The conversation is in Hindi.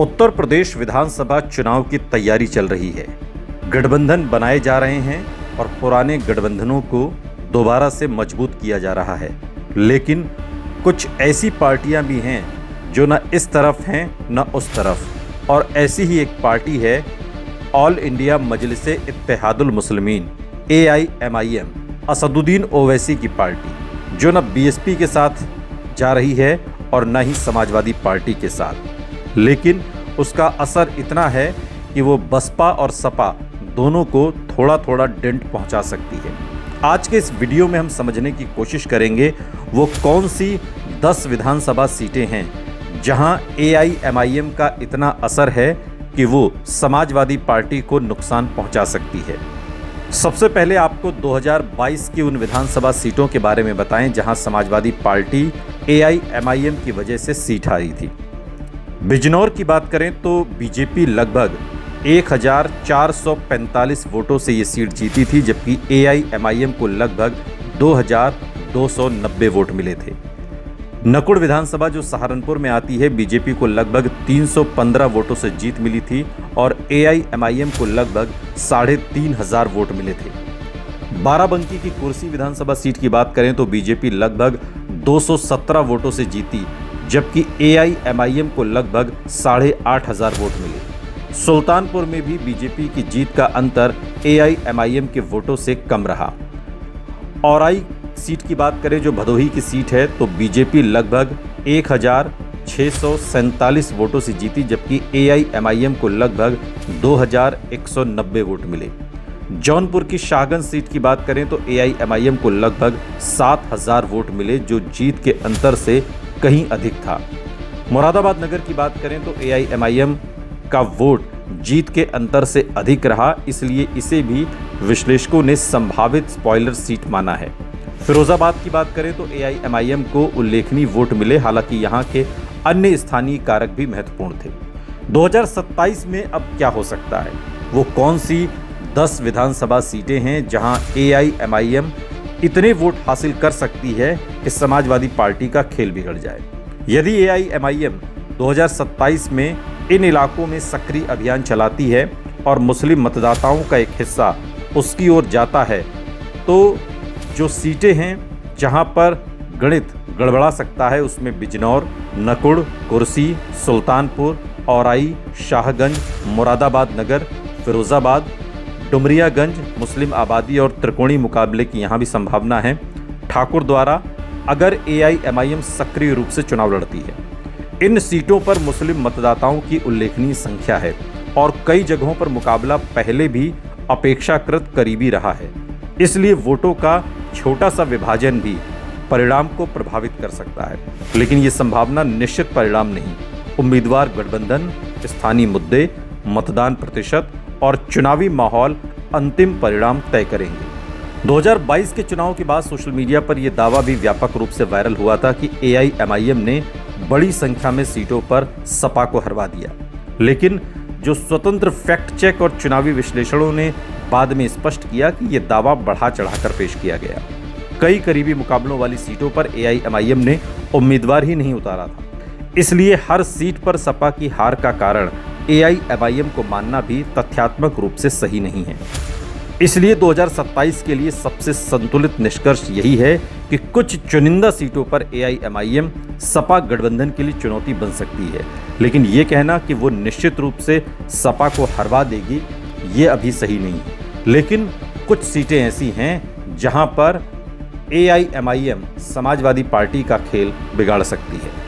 उत्तर प्रदेश विधानसभा चुनाव की तैयारी चल रही है। गठबंधन बनाए जा रहे हैं और पुराने गठबंधनों को दोबारा से मजबूत किया जा रहा है। लेकिन कुछ ऐसी पार्टियां भी हैं जो न इस तरफ हैं न उस तरफ, और ऐसी ही एक पार्टी है ऑल इंडिया मजलिस इत्तेहादुल मुस्लिमीन AIMIM असदुद्दीन ओवैसी की पार्टी, जो न BSP के साथ जा रही है और न ही समाजवादी पार्टी के साथ। लेकिन उसका असर इतना है कि वो बसपा और सपा दोनों को थोड़ा थोड़ा डेंट पहुंचा सकती है। आज के इस वीडियो में हम समझने की कोशिश करेंगे वो कौन सी 10 विधानसभा सीटें हैं जहां AIMIM का इतना असर है कि वो समाजवादी पार्टी को नुकसान पहुंचा सकती है। सबसे पहले आपको 2022 की उन विधानसभा सीटों के बारे में बताएं जहां समाजवादी पार्टी AIMIM की वजह से सीट हारी थी। बिजनौर की बात करें तो बीजेपी लगभग 1445 वोटों से ये सीट जीती थी, जबकि AIMIM को लगभग 2290 वोट मिले थे। नकुड़ विधानसभा जो सहारनपुर में आती है, बीजेपी को लगभग 315 वोटों से जीत मिली थी और AIMIM को लगभग 3500 वोट मिले थे। बाराबंकी की कुर्सी विधानसभा सीट की बात करें तो बीजेपी लगभग 217 वोटों से जीती, जबकि AIMIM को लगभग 8500 वोट मिले। सुल्तानपुर में भी बीजेपी की जीत का अंतर AIMIM के वोटों से कम रहा। औराई सीट की बात करें जो भदोही की सीट है तो बीजेपी लगभग 1647 वोटों से जीती, जबकि AIMIM को लगभग 2190 वोट मिले। जौनपुर की शाहगंज सीट की बात करें तो AIMIM को लगभग 7000 वोट मिले, जो जीत के अंतर से कहीं अधिक था। मुरादाबाद नगर की बात करें तो AIMIM का वोट जीत के अंतर से अधिक रहा, इसलिए इसे भी विश्लेषकों ने संभावित स्पॉइलर सीट माना है। फिरोजाबाद की बात करें तो AIMIM को उल्लेखनीय वोट मिले, हालांकि यहां के अन्य स्थानीय कारक भी महत्वपूर्ण थे। 2027 में अब क्या हो सकता है, वो कौन सी 10 विधानसभा सीटें हैं जहां AIMIM इतने वोट हासिल कर सकती है कि समाजवादी पार्टी का खेल बिगड़ जाए। यदि AIMIM 2027 में इन इलाकों में सक्रिय अभियान चलाती है और मुस्लिम मतदाताओं का एक हिस्सा उसकी ओर जाता है, तो जो सीटें हैं जहां पर गणित गड़बड़ा सकता है उसमें बिजनौर, नकुड़, कुर्सी, सुल्तानपुर, औराई, शाहगंज, मुरादाबाद नगर, फिरोजाबाद, डुमरियागंज, मुस्लिम आबादी और त्रिकोणी मुकाबले की यहाँ भी संभावना है। ठाकुर द्वारा अगर AIMIM सक्रिय रूप से चुनाव लड़ती है, इन सीटों पर मुस्लिम मतदाताओं की उल्लेखनीय संख्या है और कई जगहों पर मुकाबला पहले भी अपेक्षाकृत करीबी रहा है, इसलिए वोटों का छोटा सा विभाजन भी परिणाम को प्रभावित कर सकता है। लेकिन ये संभावना निश्चित परिणाम नहीं। उम्मीदवार गठबंधन, स्थानीय मुद्दे, मतदान प्रतिशत और चुनावी माहौल अंतिम परिणाम तय करेंगे। 2022 के चुनाव के बाद सोशल मीडिया पर यह दावा भी व्यापक रूप से वायरल हुआ था कि AIMIM ने बड़ी संख्या में सीटों पर सपा को हरवा दिया। लेकिन जो स्वतंत्र फैक्ट चेक और चुनावी विश्लेषणों ने बाद में स्पष्ट किया कि यह दावा बढ़ा चढ़ाकर पेश किया गया। कई करीबी मुकाबलों वाली सीटों पर AIMIM ने उम्मीदवार ही नहीं उतारा था, इसलिए हर सीट पर सपा की हार का कारण AIMIM को मानना भी तथ्यात्मक रूप से सही नहीं है। इसलिए 2027 के लिए सबसे संतुलित निष्कर्ष यही है कि कुछ चुनिंदा सीटों पर AIMIM सपा गठबंधन के लिए चुनौती बन सकती है, लेकिन ये कहना कि वो निश्चित रूप से सपा को हरवा देगी ये अभी सही नहीं है। लेकिन कुछ सीटें ऐसी हैं जहां पर AIMIM समाजवादी पार्टी का खेल बिगाड़ सकती है।